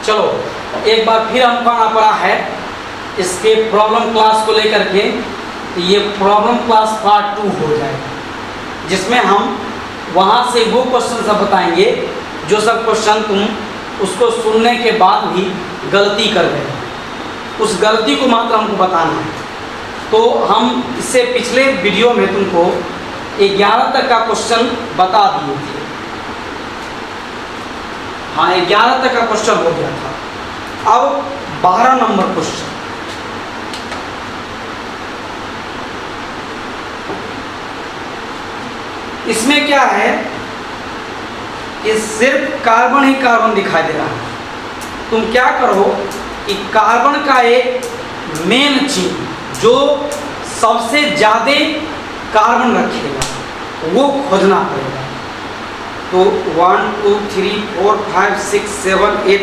चलो एक बार फिर हमको आना पड़ा है इसके प्रॉब्लम क्लास को लेकर के। ये प्रॉब्लम क्लास पार्ट 2 हो जाएगा, जिसमें हम वहाँ से वो क्वेश्चन सब बताएंगे जो सब क्वेश्चन तुम उसको सुनने के बाद भी गलती कर गए, उस गलती को मात्र हमको बताना है। तो हम इससे पिछले वीडियो में तुमको 11 तक का क्वेश्चन बता दिए थे। हाँ, 11 तक का क्वेश्चन हो गया था। अब 12 नंबर क्वेश्चन, इसमें क्या है कि सिर्फ कार्बन ही कार्बन दिखाई दे रहा है। तुम क्या करो कि कार्बन का एक मेन चिन्ह जो सबसे ज़्यादा कार्बन रखेगा वो खोजना पड़ेगा। तो 1 2 3 4 5 6 7 8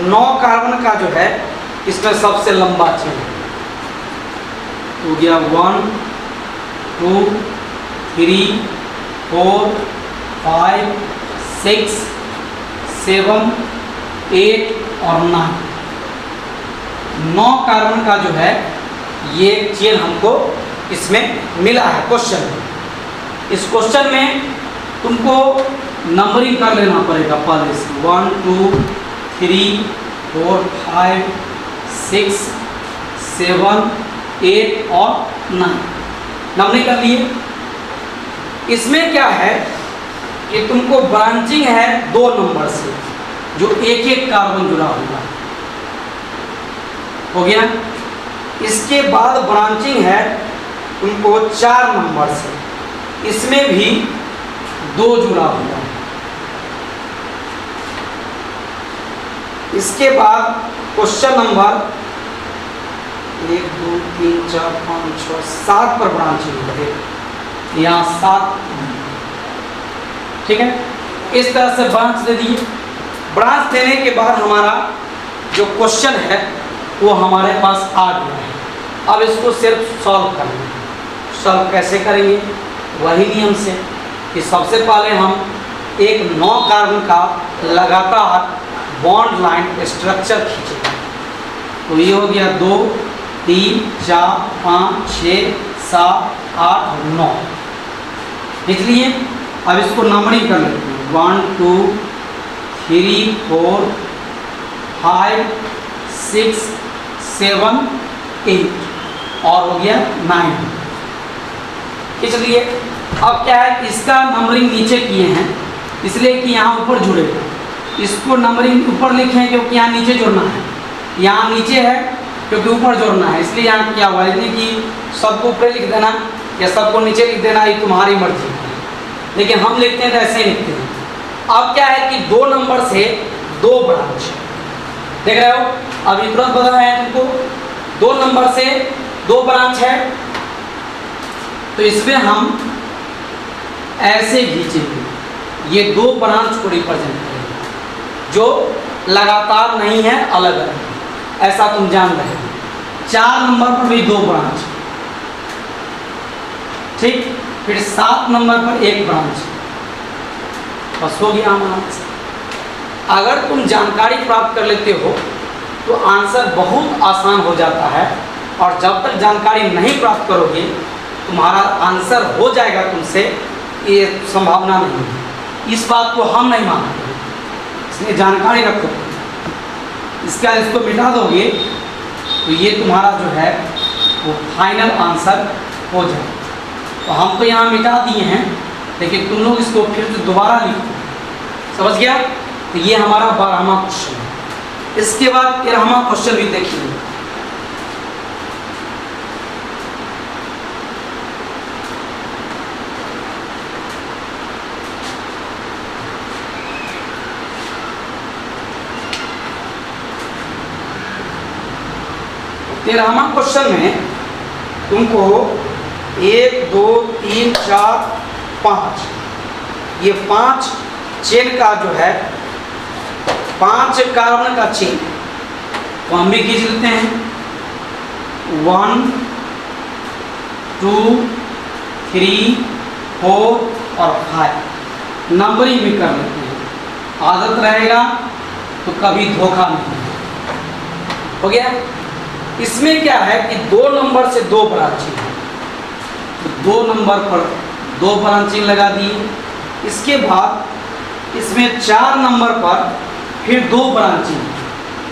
9 कार्बन का जो है इसमें सबसे लंबा चिन्ह हो गया। 1 2 3 4 5 6 7 8 और 9 कार्बन का जो है ये चेन हमको इसमें मिला है क्वेश्चन में। इस क्वेश्चन में तुमको नंबरिंग कर लेना पड़ेगा पहले से। 1 2 3 4 5 6 7 8 और 9 नंबरिंग कर लिए। इसमें क्या है कि तुमको ब्रांचिंग है 2 नंबर से, जो एक एक कार्बन जुड़ा होगा, हो गया। इसके बाद ब्रांचिंग है तुमको 4 नंबर से, इसमें भी 2 जुड़ा हुआ है। इसके बाद क्वेश्चन नंबर 1 2 3 4 5 6 7 पर ब्रांचिंग है, यहाँ 7, ठीक है। इस तरह से ब्रांच दे दिए। ब्रांच देने के बाद हमारा जो क्वेश्चन है वो हमारे पास आ गया है। अब इसको सिर्फ सॉल्व करना है। सॉल्व कैसे करेंगे? वही नियम से कि सबसे पहले हम एक 9 कार्बन का लगातार बॉन्ड लाइन स्ट्रक्चर खींचेंगे। तो ये हो गया 2 3 4 5 6 7 8 9, इसलिए अब इसको नंबरिंग कर लेते हैं। 1 2 3 4 5 6 7 8 और हो गया 9, इसलिए अब क्या है, इसका नंबरिंग नीचे किए हैं इसलिए कि यहाँ ऊपर जुड़ेगा। इसको नंबरिंग ऊपर लिखे हैं क्योंकि यहाँ नीचे जोड़ना है, यहाँ नीचे है क्योंकि ऊपर जोड़ना है, इसलिए यहाँ क्या हुआ है कि सबको ऊपर लिख देना या सबको नीचे लिख देना, ये तुम्हारी मर्जी है। लेकिन हम लिखते हैं तो ऐसे ही लिखते हैं। अब क्या है कि 2 नंबर से 2 ब्रांच, देख रहे हो, अभी तुरंत बताया है तुमको 2 नंबर से 2 ब्रांच है। तो इसमें हम ऐसे खींचेंगे, ये 2 ब्रांच को रिप्रेजेंट करेगा जो लगातार नहीं है, अलग अलग, ऐसा तुम जान रहे हो। 4 नंबर पर भी 2 ब्रांच, ठीक। फिर 7 नंबर पर 1 ब्रांच, बस हो गया हमारा आंसर। अगर तुम जानकारी प्राप्त कर लेते हो तो आंसर बहुत आसान हो जाता है, और जब तक जानकारी नहीं प्राप्त करोगे तुम्हारा आंसर हो जाएगा तुमसे, ये संभावना नहीं है। इस बात को हम नहीं मानते, इसलिए जानकारी रखो। इसके बाद इसको मिटा दोगे तो ये तुम्हारा जो है वो फाइनल आंसर हो जाएगा। तो हम तो यहाँ मिटा दिए हैं, लेकिन तुम लोग इसको फिर से दोबारा लिखो, समझ गया? तो ये हमारा 12वां क्वेश्चन है। इसके बाद 13वां क्वेश्चन भी देखिए। तेरहवां क्वेश्चन में तुमको 1 2 3 4 5, ये 5 चेन का जो है 5 कार्बन का चेन, तो हम भी खींच लेते हैं। 1 2 3 4 और 5 नंबरिंग भी कर लेते हैं। आदत रहेगा तो कभी धोखा नहीं हो गया। इसमें क्या है कि 2 नंबर से 2 ब्रांचिंग है, तो 2 नंबर पर 2 ब्रांचिंग लगा दिए। इसके बाद इसमें 4 नंबर पर फिर 2 ब्रांचिंग,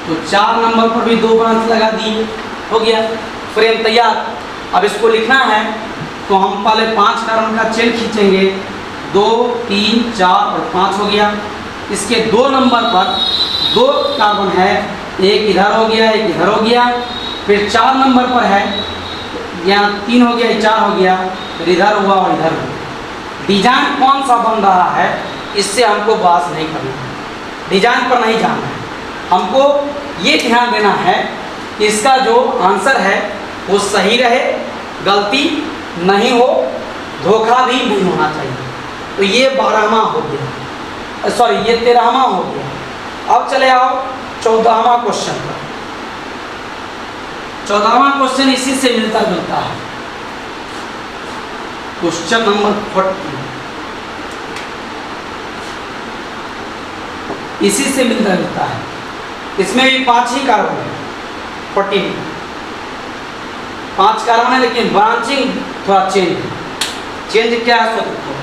तो 4 नंबर पर भी 2 ब्रांच लगा दिए, हो गया फ्रेम तैयार। अब इसको लिखना है तो हम पहले 5 कार्बन का चेन खींचेंगे, 2 3 4 और 5 हो गया। इसके 2 नंबर पर 2 कार्बन है, एक इधर हो गया एक इधर हो गया। फिर 4 नंबर पर है, यहाँ 3 हो गया 4 हो गया, फिर इधर हुआ और इधर हुआ। डिजाइन कौन सा बन रहा है इससे हमको बात नहीं करना है, डिजाइन पर नहीं जाना है, हमको ये ध्यान देना है कि इसका जो आंसर है वो सही रहे, गलती नहीं हो, धोखा भी नहीं होना चाहिए। तो ये 12वां हो गया, सॉरी ये 13वां हो गया। अब चले आओ 14वां क्वेश्चन पर। 14वां क्वेश्चन इसी से मिलता जुलता है, क्वेश्चन नंबर 40 इसी से मिलता जुलता है। इसमें भी 5 ही कार्बन है, 40 में 5 कार्बन है, लेकिन ब्रांचिंग थोड़ा चेंज है। चेंज क्या है सो देखो,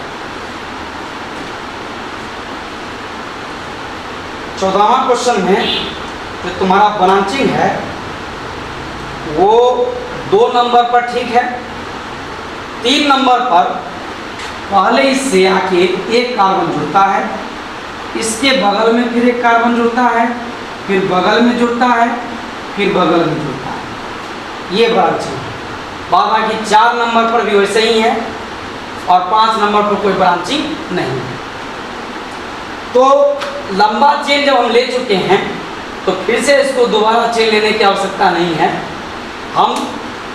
14वां क्वेश्चन में जो तुम्हारा ब्रांचिंग है वो 2 नंबर पर ठीक है, 3 नंबर पर पहले इससे आके एक कार्बन जुड़ता है, इसके बगल में फिर एक कार्बन जुड़ता है, फिर बगल में जुड़ता है, फिर बगल में जुड़ता है, ये ब्रांचिंग है। बाकी 4 नंबर पर भी वैसे ही है और 5 नंबर पर कोई ब्रांचिंग नहीं है। तो लंबा चेन जब हम ले चुके हैं तो फिर से इसको दोबारा चेन लेने की आवश्यकता नहीं है। हम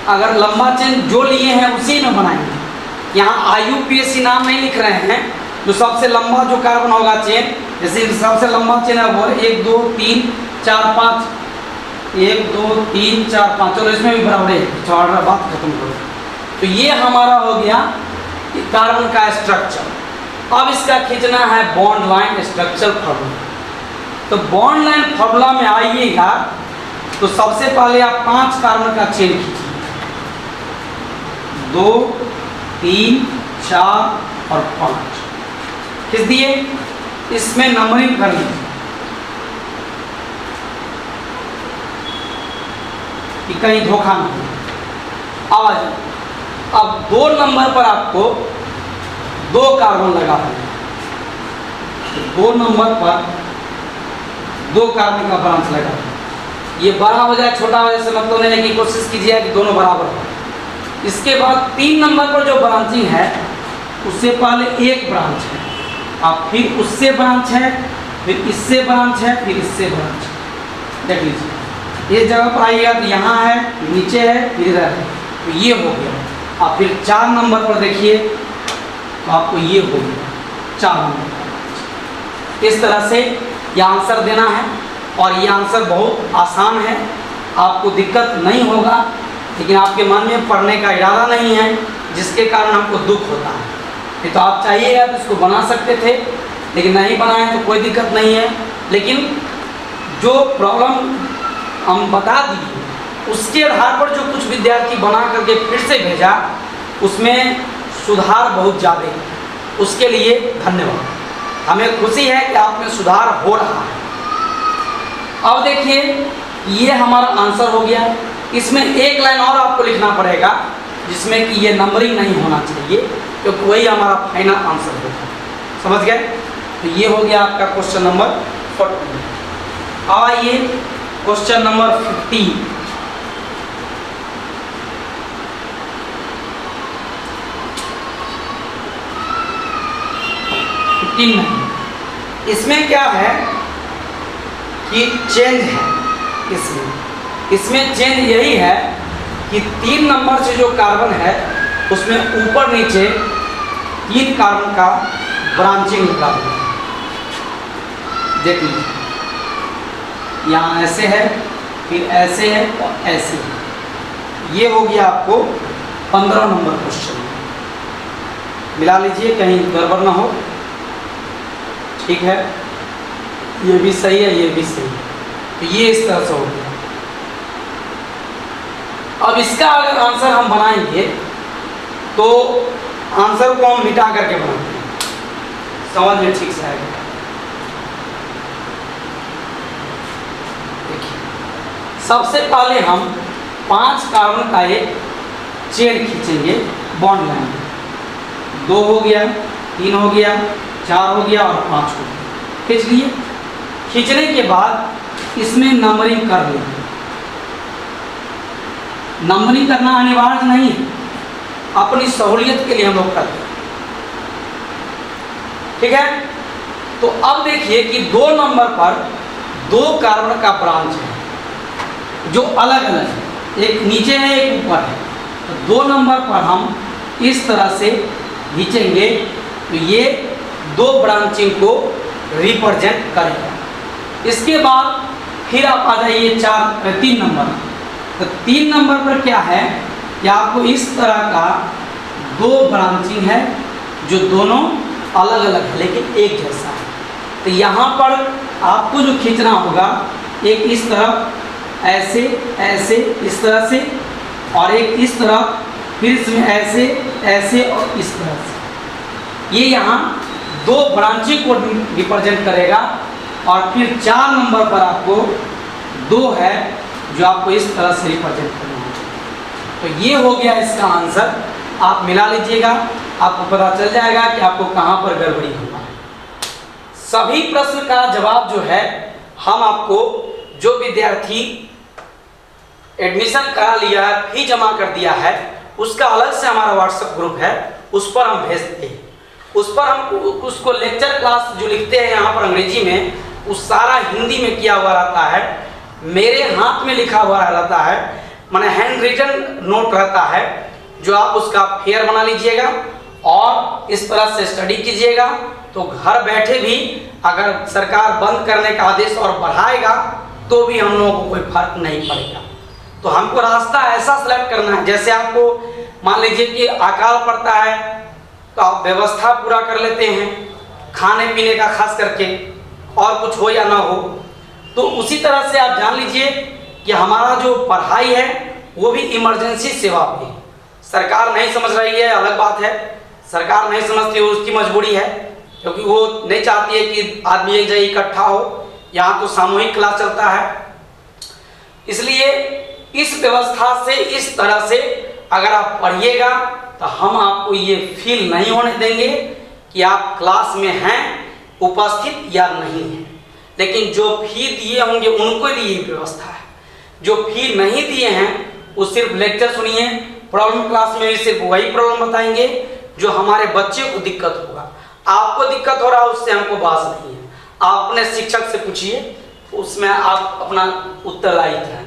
अगर लंबा चेन जो लिए हैं उसी में बनाएंगे। यहाँ IUPAC नाम नहीं लिख रहे हैं, जो सबसे लंबा जो कार्बन होगा चेन, जैसे सबसे लंबा चेन है वो 1 2 3 4 5, 1 2 3 4 5, चलो इसमें भी बराबर है, छोड़ा बात खत्म करो। तो ये हमारा हो गया कार्बन का स्ट्रक्चर। अब इसका खींचना है बॉन्ड लाइन स्ट्रक्चर फॉर्मूला। तो बॉन्ड लाइन फॉर्मूला में आइएगा तो सबसे पहले आप 5 कार्बन का चेन खींचिए, 2 3 4 और 5 खींच दिए। इसमें नंबरिंग कर लीजिए कि कहीं धोखा नहीं। अब 2 नंबर पर आपको 2 कार्बन लगा है, तो 2 नंबर पर 2 कार्बन का ब्रांच लगा। ये बड़ा हो जाए छोटा हो जाए से मतलब नहीं है, कि कोशिश कीजिए कि दोनों बराबर हो। इसके बाद 3 नंबर पर जो ब्रांचिंग है उससे पहले एक ब्रांच है, अब फिर उससे ब्रांच है, फिर इससे ब्रांच है, फिर इससे ब्रांच है। देख लीजिए इस जगह पर आइएगा तो यहाँ है, नीचे है, फिर इधर है, तो ये हो गया। अब फिर 4 नंबर पर देखिए तो आपको ये हो गया 4 नंबर। इस तरह से यह आंसर देना है और ये आंसर बहुत आसान है, आपको दिक्कत नहीं होगा। लेकिन आपके मन में पढ़ने का इरादा नहीं है, जिसके कारण हमको दुख होता है। नहीं तो आप चाहिएगा तो इसको बना सकते थे, लेकिन नहीं बनाए तो कोई दिक्कत नहीं है। लेकिन जो प्रॉब्लम हम बता दिए उसके आधार पर जो कुछ विद्यार्थी बना करके फिर से भेजा, उसमें सुधार बहुत ज़्यादा है, उसके लिए धन्यवाद। हमें खुशी है कि आप में सुधार हो रहा है। अब देखिए ये हमारा आंसर हो गया। इसमें एक लाइन और आपको लिखना पड़ेगा जिसमें कि ये नंबरिंग नहीं होना चाहिए, क्योंकि वही हमारा फाइनल आंसर होगा। समझ गए? तो ये हो गया आपका क्वेश्चन नंबर 14। आइए क्वेश्चन नंबर 15। इसमें क्या है कि चेंज है। इसमें चेंज यही है कि 3 नंबर से जो कार्बन है उसमें ऊपर नीचे 3 कार्बन का ब्रांचिंग निकाल दिया। देख लीजिए यहाँ ऐसे है, फिर ऐसे है और ऐसे है। ये हो गया आपको 15 नंबर क्वेश्चन। मिला लीजिए कहीं गड़बड़ ना हो। ठीक है, ये भी सही है, ये भी सही है। तो ये इस तरह से हो गया। अब इसका अगर आंसर हम बनाएंगे तो आंसर को हम मिटा करके बनाते हैं, समझ में ठीक से आएगा। देखिए, सबसे पहले हम 5 कार्बन का एक चेन खींचेंगे, बॉन्ड लाएंगे। 2 हो गया, 3 हो गया, 4 हो गया और 5 हो गया। खींच लिए। खींचने के बाद इसमें नंबरिंग कर लेंगे। नंबरिंग करना अनिवार्य नहीं है, अपनी सहूलियत के लिए हम लोग करते हैं, ठीक है। तो अब देखिए कि 2 नंबर पर 2 कार्बन का ब्रांच है जो अलग अलग है, एक नीचे है एक ऊपर है। तो 2 नंबर पर हम इस तरह से खींचेंगे तो ये 2 ब्रांचिंग को रिप्रेजेंट करेगा। इसके बाद फिर आप आ जाइए 3 नंबर। तो 3 नंबर पर क्या है कि आपको इस तरह का 2 ब्रांचिंग है जो दोनों अलग अलग है लेकिन एक जैसा है। तो यहाँ पर आपको जो खींचना होगा, एक इस तरफ ऐसे ऐसे इस तरह से, और एक इस तरफ फिर इसमें ऐसे ऐसे और इस तरह से। ये यहाँ 2 ब्रांचिंग को रिप्रेजेंट करेगा। और फिर 4 नंबर पर आपको 2 है जो आपको इस तरह से रिप्रेजेंट करना है। तो ये हो गया इसका आंसर। आप मिला लीजिएगा, आपको पता चल जाएगा कि आपको कहाँ पर गड़बड़ी हुआ है। सभी प्रश्न का जवाब जो है हम आपको, जो विद्यार्थी एडमिशन करा लिया है, फी जमा कर दिया है, उसका अलग से हमारा व्हाट्सएप ग्रुप है, उस पर हम भेजते हैं। उस पर हम उसको लेक्चर क्लास जो लिखते हैं यहाँ पर अंग्रेजी में, उस सारा हिंदी में किया हुआ रहता है, मेरे हाथ में लिखा हुआ रहता है, माने हैंड रिटन नोट रहता है, जो आप उसका फेयर बना लीजिएगा और इस तरह से स्टडी कीजिएगा। तो घर बैठे भी अगर सरकार बंद करने का आदेश और बढ़ाएगा तो भी हम लोगों को कोई फर्क नहीं पड़ेगा। तो हमको रास्ता ऐसा सेलेक्ट करना है, जैसे आपको मान लीजिए कि अकाल पड़ता है तो आप व्यवस्था पूरा कर लेते हैं खाने पीने का, खास करके, और कुछ हो या ना हो। तो उसी तरह से आप जान लीजिए कि हमारा जो पढ़ाई है वो भी इमरजेंसी सेवा पे, सरकार नहीं समझ रही है अलग बात है, सरकार नहीं समझती है उसकी मजबूरी है, क्योंकि वो नहीं चाहती है कि आदमी एक जगह इकट्ठा हो। यहाँ तो सामूहिक क्लास चलता है, इसलिए इस व्यवस्था से, इस तरह से अगर आप पढ़िएगा तो हम आपको ये फील नहीं होने देंगे कि आप क्लास में हैं, उपस्थित या नहीं हैं। लेकिन जो फी दिए होंगे उनको लिए व्यवस्था है, जो फी नहीं दिए हैं वो सिर्फ लेक्चर सुनिए, प्रॉब्लम क्लास में भी सिर्फ वही प्रॉब्लम बताएंगे जो हमारे बच्चे को दिक्कत होगा। आपको दिक्कत हो रहा है उससे हमको बात नहीं है, आप अपने शिक्षक से पूछिए, उसमें आप अपना उत्तरदायित्व है।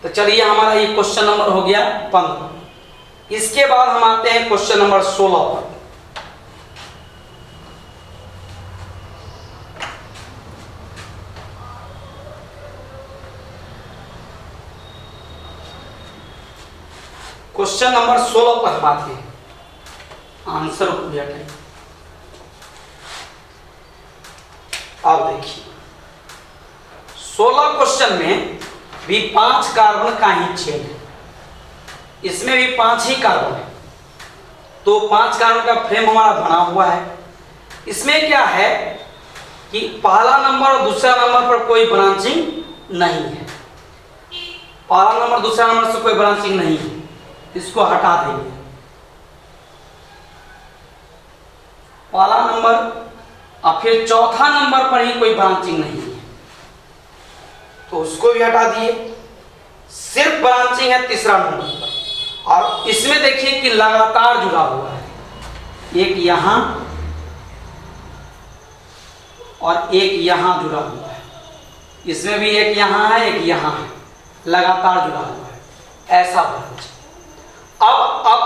तो चलिए, हमारा ये क्वेश्चन नंबर हो गया 15। इसके बाद हम आते हैं क्वेश्चन नंबर 16 पर। क्वेश्चन नंबर 16 पर हम आते हैं, आंसर को भी हटाइए। अब देखिए 16 क्वेश्चन में भी 5 कार्बन का ही चेन है, इसमें भी 5 ही कार्बन है, तो 5 कार्बन का फ्रेम हमारा बना हुआ है। इसमें क्या है कि पहला नंबर और दूसरा नंबर पर कोई ब्रांचिंग नहीं है, पहला नंबर दूसरा नंबर से कोई ब्रांचिंग नहीं है, इसको हटा देंगे। पहला नंबर और फिर चौथा नंबर पर ही कोई ब्रांचिंग नहीं है, तो उसको भी हटा दिए। सिर्फ ब्रांचिंग है तीसरा नंबर पर, और इसमें देखिए कि लगातार जुड़ा हुआ है, एक यहां और एक यहां जुड़ा हुआ है, इसमें भी एक यहां है एक यहां है, लगातार जुड़ा हुआ है, ऐसा ब्रांच। अब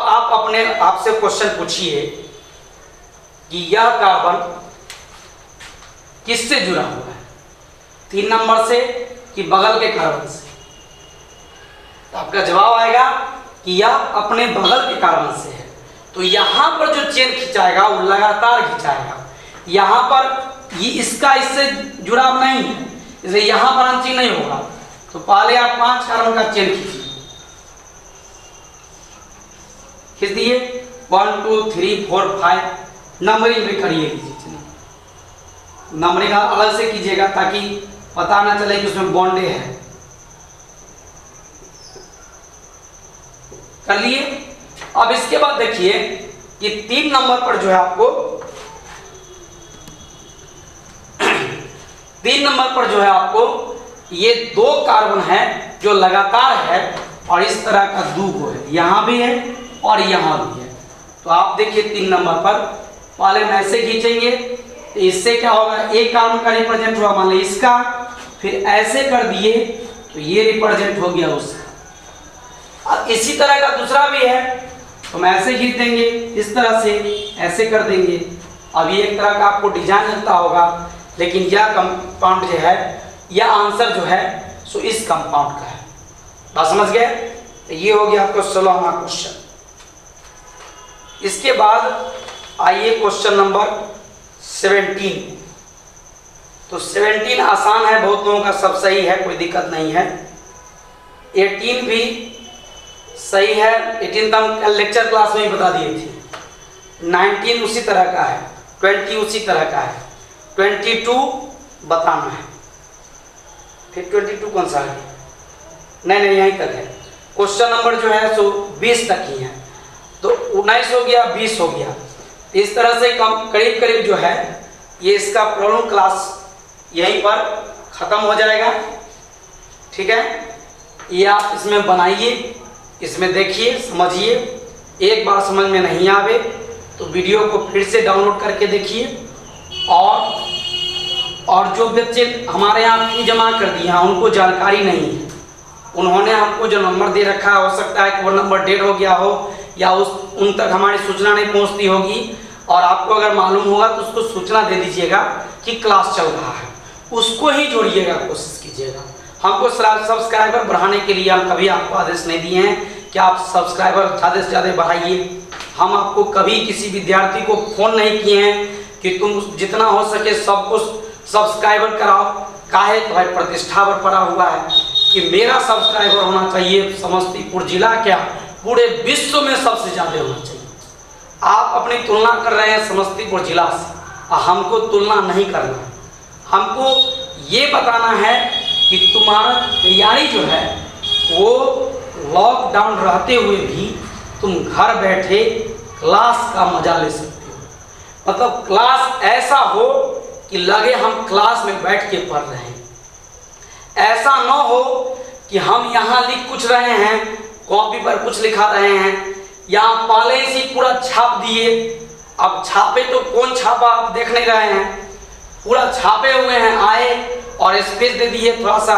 आप अपने आपसे क्वेश्चन पूछिए कि यह कार्बन किससे जुड़ा हुआ है, 3 नंबर से कि बगल के कार्बन से? तो आपका जवाब आएगा कि यह अपने बगल के कार्बन से है। तो यहां पर जो चेन खिंचाएगा वो लगातार खिंचाएगा, यहां पर ये इसका इससे जुड़ाव नहीं है, इसलिए यहाँ ब्रांचिंग नहीं होगा। तो पहले आप 5 कार्बन का चेन खींचिए, खींच दिए 1 2 3 4 5 नंबरिंग भी करिए। नंबरिंग अलग से कीजिएगा ताकि पता ना चले कि उसमें बॉन्डे है। कर लिए। अब इसके बाद देखिए कि 3 नंबर पर जो है आपको 3 नंबर पर जो है आपको ये 2 कार्बन है जो लगातार है और इस तरह का 2 गो है, यहां भी है और यहां भी है। तो आप देखिए 3 नंबर पर पहले हम ऐसे खींचेंगे तो इससे क्या होगा, एक कार्बन का रिप्रेजेंट हुआ मान लीजिए इसका, फिर ऐसे कर दिए तो ये रिप्रेजेंट हो गया उसका। अब इसी तरह का दूसरा भी है तो हम ऐसे खींच देंगे, इस तरह से ऐसे कर देंगे। अब ये एक तरह का आपको डिजाइन लगता होगा, लेकिन यह कंपाउंड जो है, यह आंसर जो है सो इस कंपाउंड का है। बात समझ गए? तो ये हो गया आपको 16वां क्वेश्चन। इसके बाद आइए क्वेश्चन नंबर 17। तो 17 आसान है, बहुत लोगों का सब सही है, कोई दिक्कत नहीं है। 18 भी सही है, 18 तो हम लेक्चर क्लास में ही बता दिए थे। 19 उसी तरह का है, 20 उसी तरह का है, 22 बताना है। फिर 22 कौन सा है? नहीं यहीं तक है। क्वेश्चन नंबर जो है सो 20 तक ही है, तो 19 हो गया, 20 हो गया। इस तरह से करीब करीब जो है ये इसका प्रॉब्लम क्लास यहीं पर खत्म हो जाएगा। ठीक है, ये आप इसमें बनाइए, इसमें देखिए, समझिए। एक बार समझ में नहीं आवे तो वीडियो को फिर से डाउनलोड करके देखिए। और जो बच्चे हमारे यहाँ फी जमा कर दिए हैं उनको जानकारी नहीं है, उन्होंने हमको जो नंबर दे रखा है हो सकता है कि वो नंबर डेड हो गया हो या उन तक हमारी सूचना नहीं पहुँचती होगी। और आपको अगर मालूम होगा तो उसको सूचना दे दीजिएगा कि क्लास चल रहा है, उसको ही जोड़िएगा, कोशिश कीजिएगा। हमको सब्सक्राइबर बढ़ाने के लिए हम कभी आपको आदेश नहीं दिए हैं कि आप सब्सक्राइबर ज़्यादा से ज़्यादा बढ़ाइए। हम आपको कभी किसी विद्यार्थी को फ़ोन नहीं किए हैं कि तुम जितना हो सके सबको सब्सक्राइबर कराओ। काहे तो भाई प्रतिष्ठा पर पड़ा हुआ है कि मेरा सब्सक्राइबर होना चाहिए समस्तीपुर जिला, क्या पूरे विश्व में सबसे ज़्यादा होना चाहिए। आप अपनी तुलना कर रहे हैं समस्तीपुर जिला से, हमको तुलना नहीं करना। हमको ये बताना है कि तुम्हारा तैयारी जो है वो लॉकडाउन रहते हुए भी तुम घर बैठे क्लास का मजा ले सकते हो। मतलब क्लास ऐसा हो कि लगे हम क्लास में बैठ के पढ़ रहे हैं। ऐसा न हो कि हम यहाँ लिख कुछ रहे हैं, कॉपी पर कुछ लिखा रहे हैं, यहाँ पहले से पूरा छाप दिए। अब छापे तो कौन छापा आप देख नहीं रहे हैं, पूरा छापे हुए हैं, आए और स्पेस दे दिए, थोड़ा सा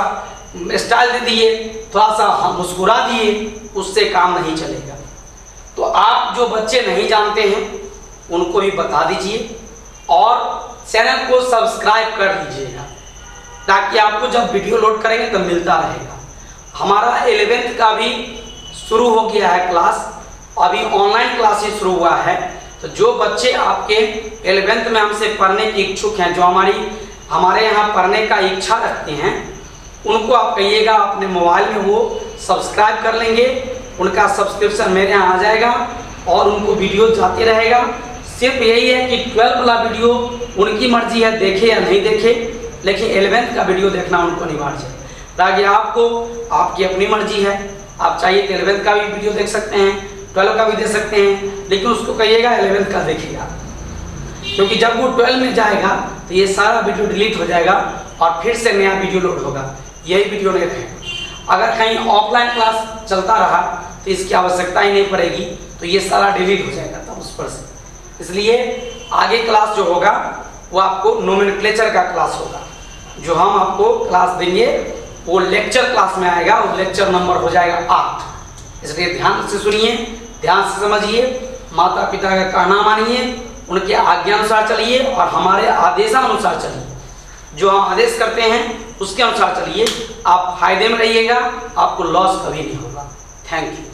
स्टाइल दे दिए, थोड़ा सा मुस्कुरा दिए, उससे काम नहीं चलेगा। तो आप जो बच्चे नहीं जानते हैं उनको भी बता दीजिए और चैनल को सब्सक्राइब कर दीजिएगा ताकि आपको जब वीडियो लोड करेंगे तब मिलता रहेगा। हमारा 11th का भी शुरू हो गया है क्लास, अभी ऑनलाइन क्लासेस शुरू हुआ है। तो जो बच्चे आपके 11th में हमसे पढ़ने के इच्छुक हैं, जो हमारे यहाँ पढ़ने का इच्छा रखते हैं, उनको आप कहिएगा अपने मोबाइल में वो सब्सक्राइब कर लेंगे, उनका सब्सक्रिप्शन मेरे यहाँ आ जाएगा और उनको वीडियो जाते रहेगा। सिर्फ यही है कि 12 वाला वीडियो उनकी मर्जी है देखे या नहीं देखे, लेकिन 11th का वीडियो देखना उनको अनिवार्य है ताकि आपको आपकी अपनी मर्जी है। आप चाहिए तो 11th का भी वीडियो देख सकते हैं, 12 का भी दे सकते हैं, लेकिन उसको कहिएगा 11th का देखिएगा, क्योंकि जब वो 12 में जाएगा तो ये सारा वीडियो डिलीट हो जाएगा और फिर से नया वीडियो लोड होगा, यही वीडियो नहीं रहेगा। अगर कहीं ऑफलाइन क्लास चलता रहा तो इसकी आवश्यकता ही नहीं पड़ेगी, तो ये सारा डिलीट हो जाएगा तब उस पर से। इसलिए आगे क्लास जो होगा वो आपको नोमेनक्लेचर का क्लास होगा, जो हम आपको क्लास देंगे वो लेक्चर क्लास में आएगा, वो लेक्चर नंबर हो जाएगा 8। इसलिए ध्यान से सुनिए, ध्यान से समझिए, माता पिता का कहना मानिए, उनके आज्ञा अनुसार चलिए और हमारे आदेशानुसार चलिए। जो हम आदेश करते हैं उसके अनुसार चलिए, आप फायदे में रहिएगा, आपको लॉस कभी नहीं होगा। Thank you.